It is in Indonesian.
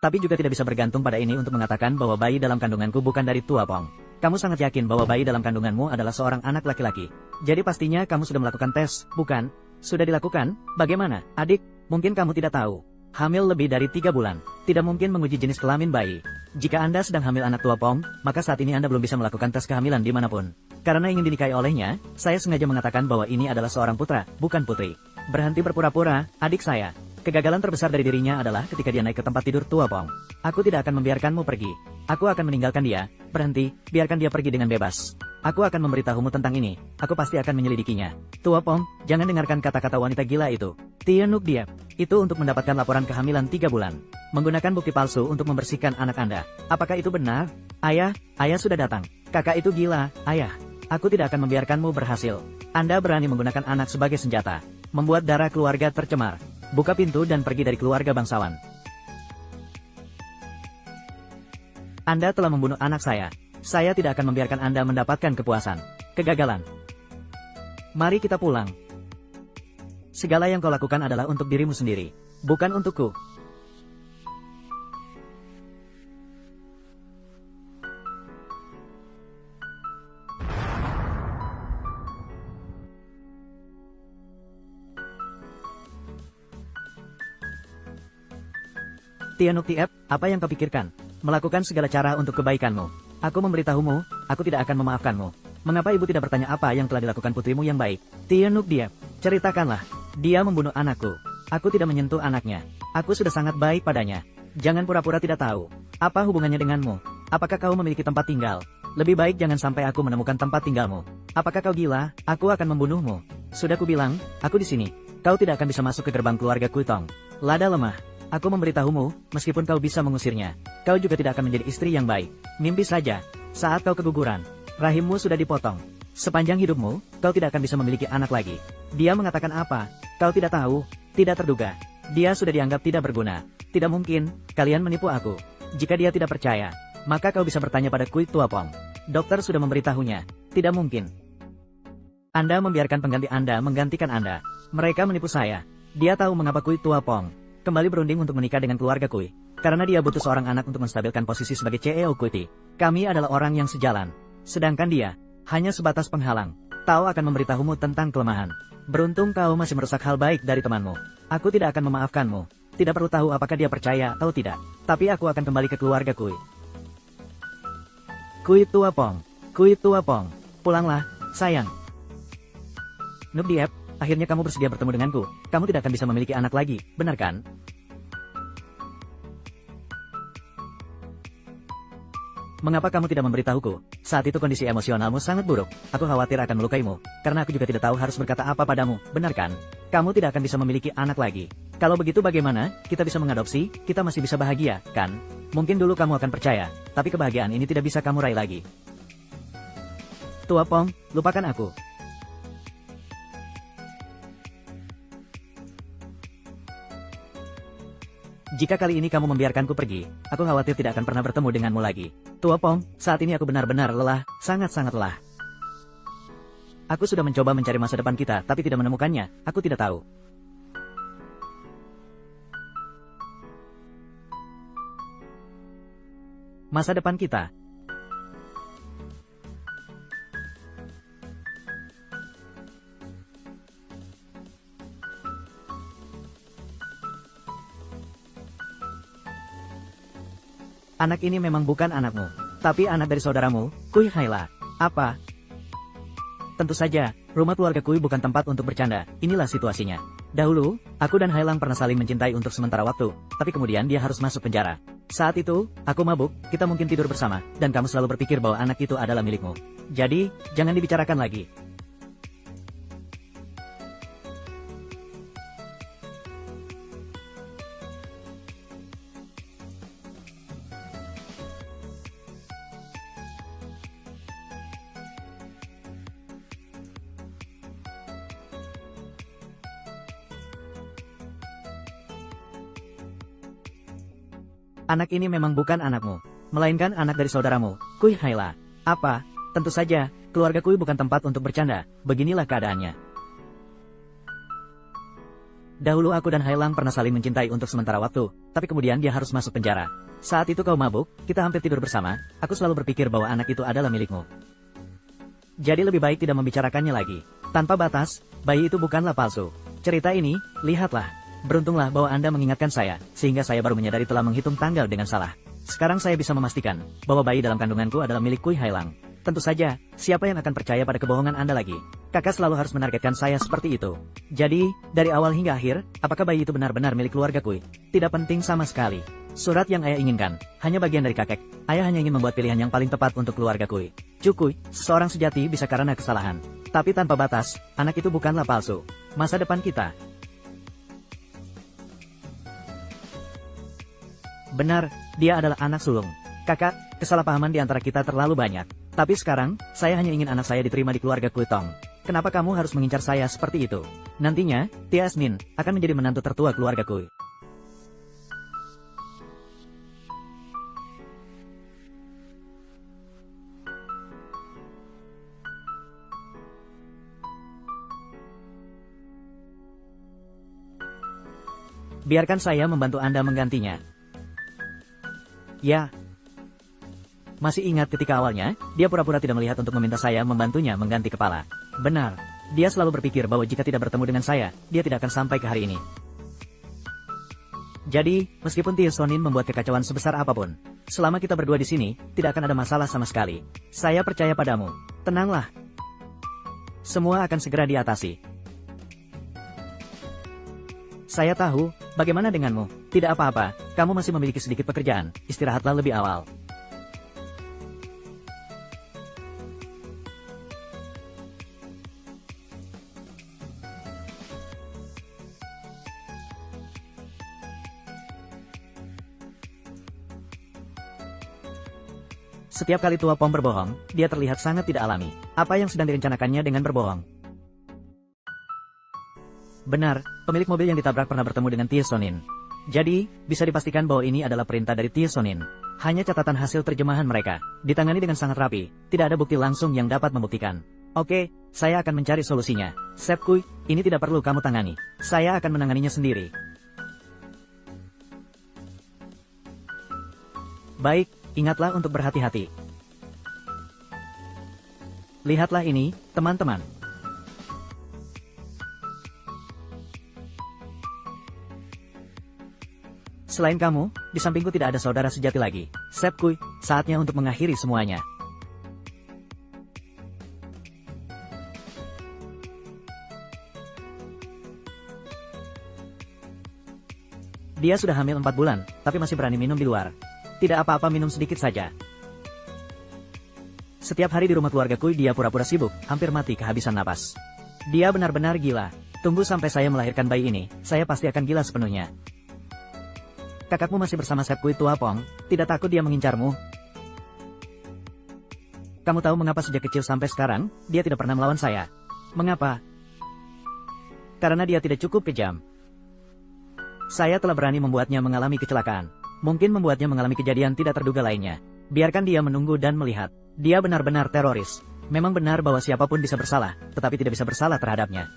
Tapi juga tidak bisa bergantung pada ini untuk mengatakan bahwa bayi dalam kandunganku bukan dari Tua Pong. Kamu sangat yakin bahwa bayi dalam kandunganmu adalah seorang anak laki-laki. Jadi pastinya kamu sudah melakukan tes, bukan? Sudah dilakukan? Bagaimana, adik? Mungkin kamu tidak tahu. Hamil lebih dari 3 bulan. Tidak mungkin menguji jenis kelamin bayi. Jika Anda sedang hamil anak Tua Pong, maka saat ini Anda belum bisa melakukan tes kehamilan dimanapun. Karena ingin dinikahi olehnya, saya sengaja mengatakan bahwa ini adalah seorang putra, bukan putri. Berhenti berpura-pura, adik saya. Kegagalan terbesar dari dirinya adalah ketika dia naik ke tempat tidur Tua Pong. Aku tidak akan membiarkanmu pergi. Aku akan meninggalkan dia. Berhenti, biarkan dia pergi dengan bebas. Aku akan memberitahumu tentang ini. Aku pasti akan menyelidikinya. Tua Pong, jangan dengarkan kata-kata wanita gila itu. Tianuk dia. Itu untuk mendapatkan laporan kehamilan 3 bulan. Menggunakan bukti palsu untuk membersihkan anak Anda. Apakah itu benar? Ayah sudah datang. Kakak itu gila, ayah. Aku tidak akan membiarkanmu berhasil. Anda berani menggunakan anak sebagai senjata. Membuat darah keluarga tercemar. Buka pintu dan pergi dari keluarga bangsawan. Anda telah membunuh anak saya. Saya tidak akan membiarkan Anda mendapatkan kepuasan. Kegagalan. Mari kita pulang. Segala yang kau lakukan adalah untuk dirimu sendiri, bukan untukku. Tianuk Tiep, apa yang kau pikirkan? Melakukan segala cara untuk kebaikanmu. Aku memberitahumu, aku tidak akan memaafkanmu. Mengapa ibu tidak bertanya apa yang telah dilakukan putrimu yang baik? Tianuk Tiep, ceritakanlah. Dia membunuh anakku. Aku tidak menyentuh anaknya. Aku sudah sangat baik padanya. Jangan pura-pura tidak tahu. Apa hubungannya denganmu? Apakah kau memiliki tempat tinggal? Lebih baik jangan sampai aku menemukan tempat tinggalmu. Apakah kau gila? Aku akan membunuhmu. Sudah kubilang, aku di sini. Kau tidak akan bisa masuk ke gerbang keluarga Kuitong. Lada lemah. Aku memberitahumu, meskipun kau bisa mengusirnya, kau juga tidak akan menjadi istri yang baik. Mimpi saja. Saat kau keguguran, rahimmu sudah dipotong. Sepanjang hidupmu, kau tidak akan bisa memiliki anak lagi. Dia mengatakan apa? Kau tidak tahu, tidak terduga. Dia sudah dianggap tidak berguna. Tidak mungkin, kalian menipu aku. Jika dia tidak percaya, maka kau bisa bertanya pada Kui Tua Pong. Dokter sudah memberitahunya. Tidak mungkin. Anda membiarkan pengganti Anda menggantikan Anda. Mereka menipu saya. Dia tahu mengapa Kui Tua Pong kembali berunding untuk menikah dengan keluarga Kui. Karena dia butuh seorang anak untuk menstabilkan posisi sebagai CEO Kuti. Kami adalah orang yang sejalan. Sedangkan dia hanya sebatas penghalang. Tao akan memberitahumu tentang kelemahan. Beruntung kau masih merusak hal baik dari temanmu. Aku tidak akan memaafkanmu. Tidak perlu tahu apakah dia percaya atau tidak. Tapi aku akan kembali ke keluarga Kui. Kui Tua Pong. Kui Tua Pong. Pulanglah, sayang. Noob Diep, akhirnya kamu bersedia bertemu denganku. Kamu tidak akan bisa memiliki anak lagi, benar kan? Mengapa kamu tidak memberitahuku? Saat itu kondisi emosionalmu sangat buruk. Aku khawatir akan melukaimu, karena aku juga tidak tahu harus berkata apa padamu, benar kan? Kamu tidak akan bisa memiliki anak lagi. Kalau begitu bagaimana? Kita bisa mengadopsi, kita masih bisa bahagia, kan? Mungkin dulu kamu akan percaya, tapi kebahagiaan ini tidak bisa kamu raih lagi. Tua Pong, lupakan aku. Jika kali ini kamu membiarkanku pergi, aku khawatir tidak akan pernah bertemu denganmu lagi. Tua Pong, saat ini aku benar-benar lelah, sangat-sangat lelah. Aku sudah mencoba mencari masa depan kita, tapi tidak menemukannya, aku tidak tahu. Masa depan kita. Anak ini memang bukan anakmu, tapi anak dari saudaramu, Kui Haila. Apa? Tentu saja, rumah keluarga Kui bukan tempat untuk bercanda, inilah situasinya. Dahulu, aku dan Hailang pernah saling mencintai untuk sementara waktu, tapi kemudian dia harus masuk penjara. Saat itu, aku mabuk, kita mungkin tidur bersama, dan kamu selalu berpikir bahwa anak itu adalah milikmu. Jadi, jangan dibicarakan lagi. Anak ini memang bukan anakmu, melainkan anak dari saudaramu, Kui Haila. Apa? Tentu saja, keluarga Kui bukan tempat untuk bercanda, beginilah keadaannya. Dahulu aku dan Hailang pernah saling mencintai untuk sementara waktu, tapi kemudian dia harus masuk penjara. Saat itu kau mabuk, kita hampir tidur bersama, aku selalu berpikir bahwa anak itu adalah milikmu. Jadi lebih baik tidak membicarakannya lagi. Tanpa batas, bayi itu bukanlah palsu. Cerita ini, lihatlah. Beruntunglah bahwa Anda mengingatkan saya, sehingga saya baru menyadari telah menghitung tanggal dengan salah. Sekarang saya bisa memastikan, bahwa bayi dalam kandunganku adalah milik Kui Hailang. Tentu saja, siapa yang akan percaya pada kebohongan Anda lagi? Kakak selalu harus menargetkan saya seperti itu. Jadi, dari awal hingga akhir, apakah bayi itu benar-benar milik keluarga Kui? Tidak penting sama sekali. Surat yang ayah inginkan, hanya bagian dari kakek. Ayah hanya ingin membuat pilihan yang paling tepat untuk keluarga Kui. Cukui, seseorang sejati bisa karena kesalahan. Tapi tanpa batas, anak itu bukanlah palsu. Masa depan kita. Benar, dia adalah anak sulung. Kakak, kesalahpahaman di antara kita terlalu banyak. Tapi sekarang, saya hanya ingin anak saya diterima di keluarga Kuitong. Kenapa kamu harus mengincar saya seperti itu? Nantinya, Tia Asnin akan menjadi menantu tertua keluarga Kui. Biarkan saya membantu Anda menggantinya. Ya. Masih ingat ketika awalnya, dia pura-pura tidak melihat untuk meminta saya membantunya mengganti kepala. Benar. Dia selalu berpikir bahwa jika tidak bertemu dengan saya, dia tidak akan sampai ke hari ini. Jadi, meskipun Tia Sonin membuat kekacauan sebesar apapun, selama kita berdua di sini, tidak akan ada masalah sama sekali. Saya percaya padamu. Tenanglah. Semua akan segera diatasi. Saya tahu, bagaimana denganmu? Tidak apa-apa, kamu masih memiliki sedikit pekerjaan, istirahatlah lebih awal. Setiap kali Tua Pom berbohong, dia terlihat sangat tidak alami. Apa yang sedang direncanakannya dengan berbohong? Benar, pemilik mobil yang ditabrak pernah bertemu dengan Tia Sonin. Jadi, bisa dipastikan bahwa ini adalah perintah dari Tia Sonin. Hanya catatan hasil terjemahan mereka, ditangani dengan sangat rapi, tidak ada bukti langsung yang dapat membuktikan. Oke, saya akan mencari solusinya. Sep Kui, ini tidak perlu kamu tangani. Saya akan menanganinya sendiri. Baik, ingatlah untuk berhati-hati. Lihatlah ini, teman-teman. Selain kamu, di sampingku tidak ada saudara sejati lagi. Sep Kui, saatnya untuk mengakhiri semuanya. Dia sudah hamil 4 bulan, tapi masih berani minum di luar. Tidak apa-apa minum sedikit saja. Setiap hari di rumah keluarga Kui dia pura-pura sibuk, hampir mati kehabisan napas. Dia benar-benar gila. Tunggu sampai saya melahirkan bayi ini, saya pasti akan gila sepenuhnya. Kakakmu masih bersama Sep Kui Tua Pong, tidak takut dia mengincarmu? Kamu tahu mengapa sejak kecil sampai sekarang, dia tidak pernah melawan saya? Mengapa? Karena dia tidak cukup kejam. Saya telah berani membuatnya mengalami kecelakaan. Mungkin membuatnya mengalami kejadian tidak terduga lainnya. Biarkan dia menunggu dan melihat. Dia benar-benar teroris. Memang benar bahwa siapapun bisa bersalah, tetapi tidak bisa bersalah terhadapnya.